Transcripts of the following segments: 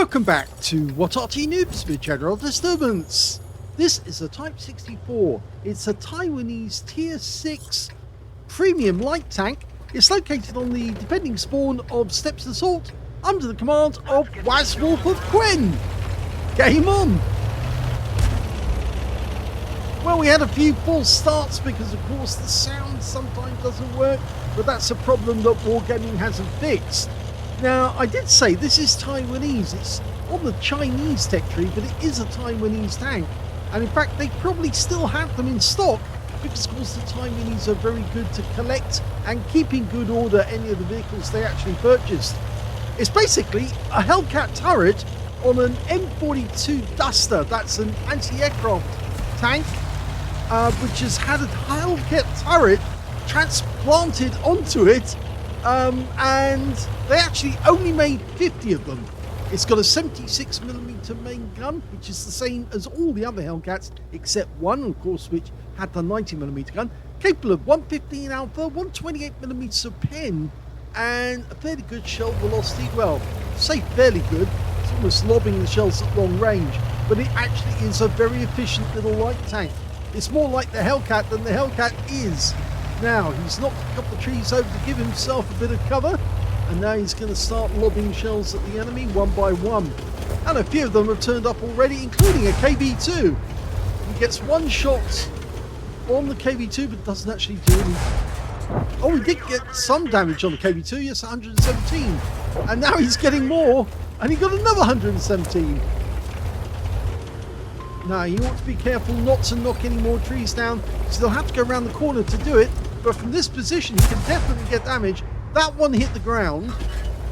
Welcome back to What Arty Noobs with General Disturbance. This is a Type 64. It's a Taiwanese Tier 6 premium light tank. It's located on the defending spawn of Steps Assault under the command of Wazwulf of QU1NN. Game on! Well, we had a few false starts because of course the sound sometimes doesn't work, but that's a problem that Wargaming hasn't fixed. Now, I did say this is Taiwanese. It's on the Chinese tech tree, but it is a Taiwanese tank. And in fact, they probably still have them in stock because, of course, the Taiwanese are very good to collect and keep in good order any of the vehicles they actually purchased. It's basically a Hellcat turret on an M42 Duster. That's an anti-aircraft tank, which has had a Hellcat turret transplanted onto it. And they actually only made 50 of them. It's got a 76mm main gun, which is the same as all the other Hellcats, except one, of course, which had the 90mm gun, capable of 115 alpha, 128mm of pen, and a fairly good shell velocity. Well, say fairly good, it's almost lobbing the shells at long range, but it actually is a very efficient little light tank. It's more like the Hellcat than the Hellcat is. Now, he's knocked a couple of trees over to give himself a bit of cover, and now he's going to start lobbing shells at the enemy one by one. And a few of them have turned up already, including a KV2. He gets one shot on the KV2, but doesn't actually do anything. Oh, he did get some damage on the KV2, yes, 117. And now he's getting more, and he got another 117. Now, you ought to be careful not to knock any more trees down, so they'll have to go around the corner to do it. But from this position, he can definitely get damage. That one hit the ground,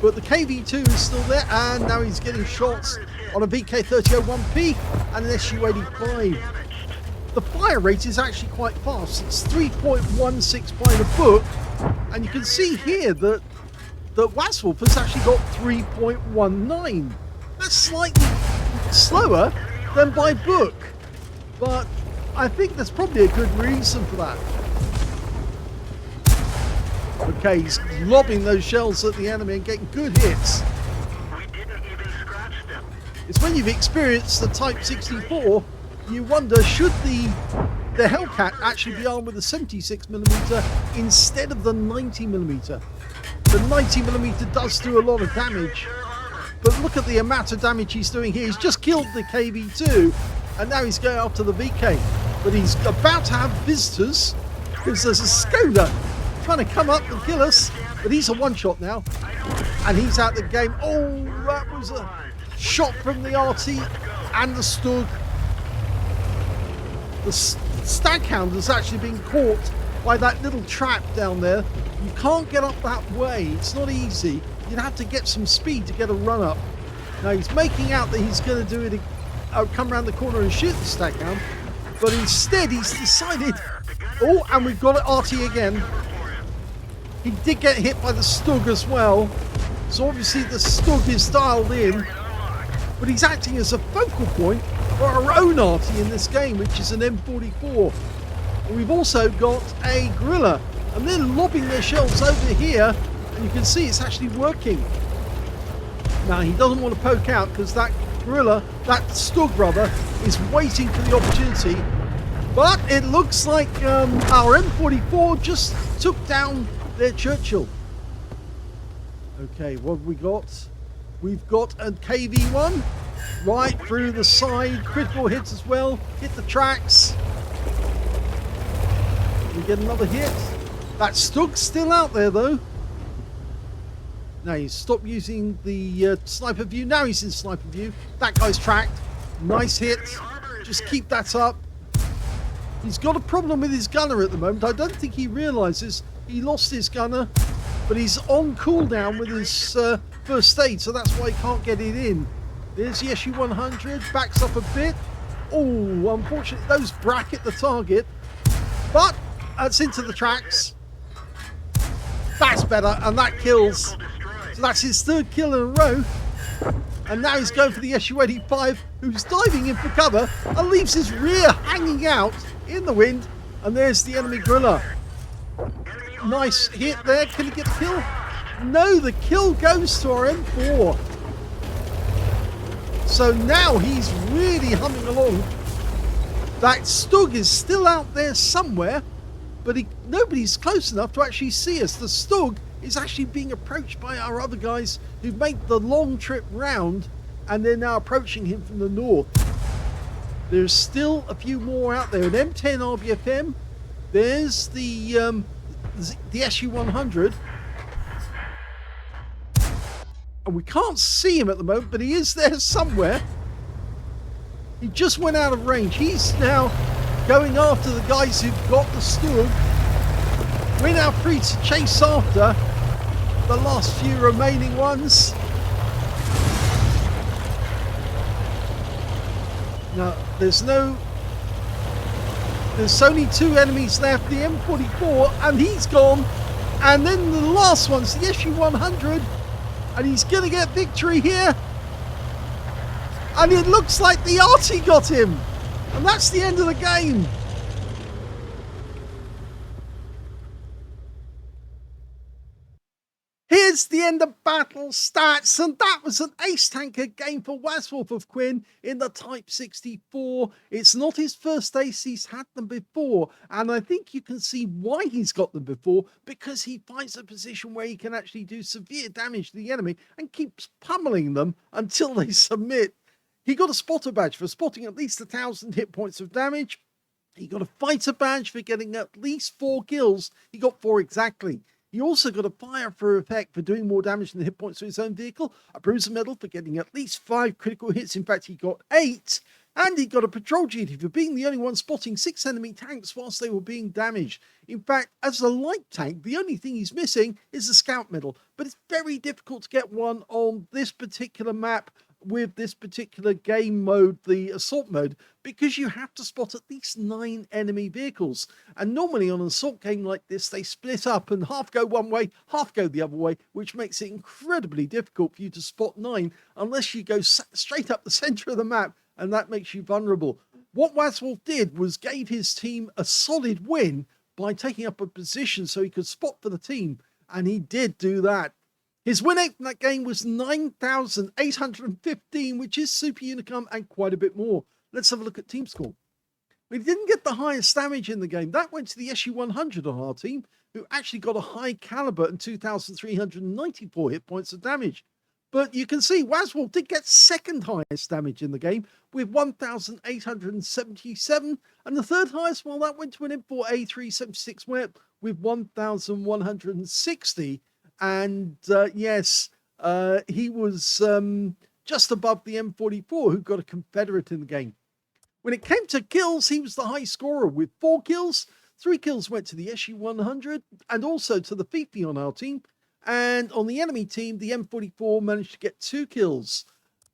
but the KV2 is still there, and now he's getting shots on a VK3001P and an SU-85. The fire rate is actually quite fast. It's 3.16 by the book, and you can see here that Wazwulf has actually got 3.19. That's slightly slower than by book, but I think there's probably a good reason for that. Okay, he's lobbing those shells at the enemy and getting good hits. It's when you've experienced the Type 64, you wonder, should the Hellcat actually be armed with a 76mm instead of the 90mm? The 90mm does do a lot of damage, but look at the amount of damage he's doing here. He's just killed the KV2, and now he's going after the VK. But he's about to have visitors, because there's a Skoda trying to come up and kill us. But he's a one-shot now, and he's out the game. Oh, that was a shot from the Arty and the Stug. The Staghound has actually been caught by that little trap down there. You can't get up that way. It's not easy. You'd have to get some speed to get a run up. Now he's making out that he's going to do it, come around the corner and shoot the Staghound, but instead he's decided. Oh, and we've got Arty again. He did get hit by the Stug as well, so obviously the Stug is dialed in, but he's acting as a focal point for our own Arty in this game, which is an M44. And we've also got a Gorilla, and they're lobbing their shells over here. And you can see it's actually working. Now, he doesn't want to poke out because that Gorilla, that Stug brother, is waiting for the opportunity. But it looks like our M44 just took down their Churchill. Okay, what have we got? We've got a KV1 right through the side. Critical hits as well. Hit the tracks. We get another hit. That Stug's still out there though. Now he's stopped using the sniper view. Now he's in sniper view. That guy's tracked. Nice hit. Just keep that up. He's got a problem with his gunner at the moment. I don't think he realizes he lost his gunner, but he's on cooldown with his first aid, so that's why he can't get it in. There's the SU-100. Backs up a bit. Oh, unfortunately, those bracket the target, but that's into the tracks. That's better, and that kills. So that's his third kill in a row. And now he's going for the SU-85, who's diving in for cover and leaves his rear hanging out in the wind. And there's the enemy Gorilla. Nice hit there. Can he get the kill? No, the kill goes to our M4. So now he's really humming along. That Stug is still out there somewhere, but nobody's close enough to actually see us. The Stug is actually being approached by our other guys who made the long trip round, and they're now approaching him from the north. There's still a few more out there. An M10 RBFM. There's the SU-100. And we can't see him at the moment, but he is there somewhere. He just went out of range. He's now going after the guys who've got the Stug. We're now free to chase after the last few remaining ones. Now, there's only 2 enemies left, the M44, and he's gone. And then the last one's the SU-100, and he's going to get victory here. And it looks like the Arty got him. And that's the end of the game. Here's the end of battle stats, and that was an ace tanker game for Wazwulf of Quinn in the Type 64. It's not his first ace, he's had them before, and I think you can see why he's got them before, because he finds a position where he can actually do severe damage to the enemy and keeps pummeling them until they submit. He got a spotter badge for spotting at least 1,000 hit points of damage. He got a fighter badge for getting at least 4 kills. He got 4 exactly. He also got a fire for effect for doing more damage than the hit points to his own vehicle, a bruiser medal for getting at least 5 critical hits. In fact, he got 8. And he got a patrol duty for being the only one spotting 6 enemy tanks whilst they were being damaged. In fact, as a light tank, the only thing he's missing is the scout medal. But it's very difficult to get one on this particular map with this particular game mode, the assault mode, because you have to spot at least 9 enemy vehicles. And normally on an assault game like this, they split up and half go one way, half go the other way, which makes it incredibly difficult for you to spot 9 unless you go straight up the center of the map, and that makes you vulnerable. What Wazwulf did was gave his team a solid win by taking up a position so he could spot for the team, and he did do that. His win rate from that game was 9,815, which is super unicum and quite a bit more. Let's have a look at team score. We didn't get the highest damage in the game. That went to the SU-100 on our team, who actually got a high caliber and 2,394 hit points of damage. But you can see Wazwulf did get second highest damage in the game with 1,877. And the third highest, well, that went to an M4A376 whip with 1,160. And yes, he was just above the M44, who got a Confederate in the game. When it came to kills, he was the high scorer with 4 kills. 3 kills went to the SU-100 and also to the Fifi on our team. And on the enemy team, the M44 managed to get 2 kills.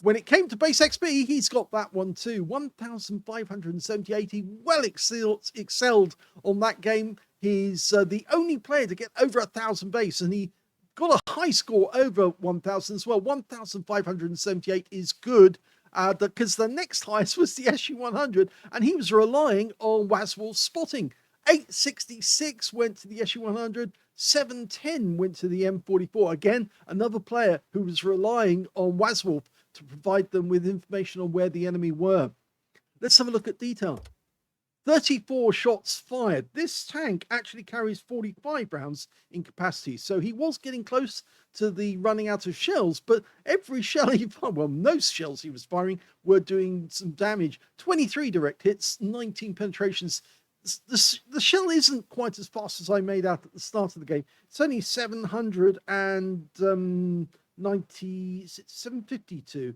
When it came to base XP, he's got that one too. 1,578. He well excelled on that game. He's the only player to get over 1,000 base, and he got a high score over 1,000 as well. 1,578 is good, because the next highest was the SU-100, and he was relying on Wazwulf's spotting. 866 went to the SU-100, 710 went to the M44. Again, another player who was relying on Wazwulf to provide them with information on where the enemy were. Let's have a look at detail. 34 shots fired. This tank actually carries 45 rounds in capacity, so he was getting close to the running out of shells, but every shell he fired, well, most shells he was firing were doing some damage. 23 direct hits, 19 penetrations. The shell isn't quite as fast as I made out at the start of the game. It's only 752.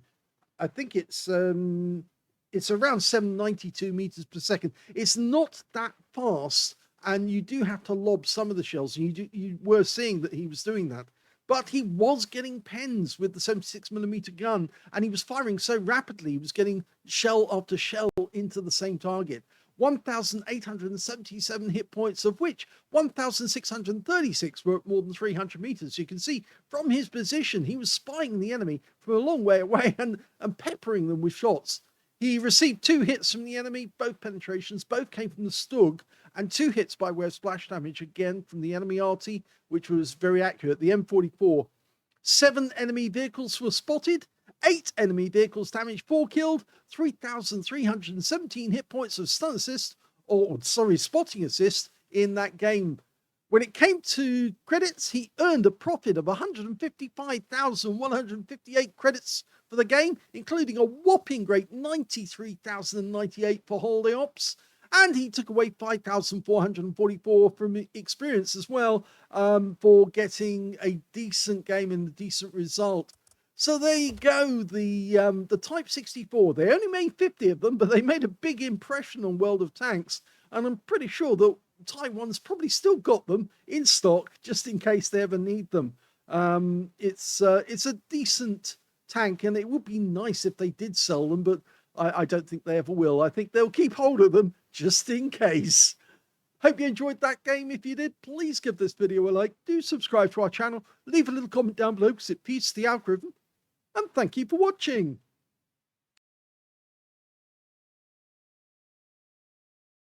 I think it's around 792 meters per second. It's not that fast, and you do have to lob some of the shells. You were seeing that he was doing that, but he was getting pens with the 76mm gun, and he was firing so rapidly. He was getting shell after shell into the same target. 1,877 hit points, of which 1,636 were at more than 300 meters. You can see from his position, he was spying the enemy from a long way away and peppering them with shots. He received 2 hits from the enemy, both penetrations, both came from the Stug, and 2 hits by way of splash damage, again from the enemy Arty, which was very accurate. The M44. 7 enemy vehicles were spotted, 8 enemy vehicles damaged, 4 killed, 3,317 hit points of stun assist, spotting assist in that game. When it came to credits, he earned a profit of 155,158 credits for the game, including a whopping great 93,098 for holiday ops. And he took away 5,444 from experience as well, for getting a decent game and a decent result. So there you go, the Type 64. They only made 50 of them, but they made a big impression on World of Tanks. And I'm pretty sure that Taiwan's probably still got them in stock just in case they ever need them. It's a decent tank, and it would be nice if they did sell them, but I don't think they ever will. I think they'll keep hold of them just in case. Hope you enjoyed that game. If you did, please give this video a like. Do subscribe to our channel. Leave a little comment down below because it feeds the algorithm. And thank you for watching.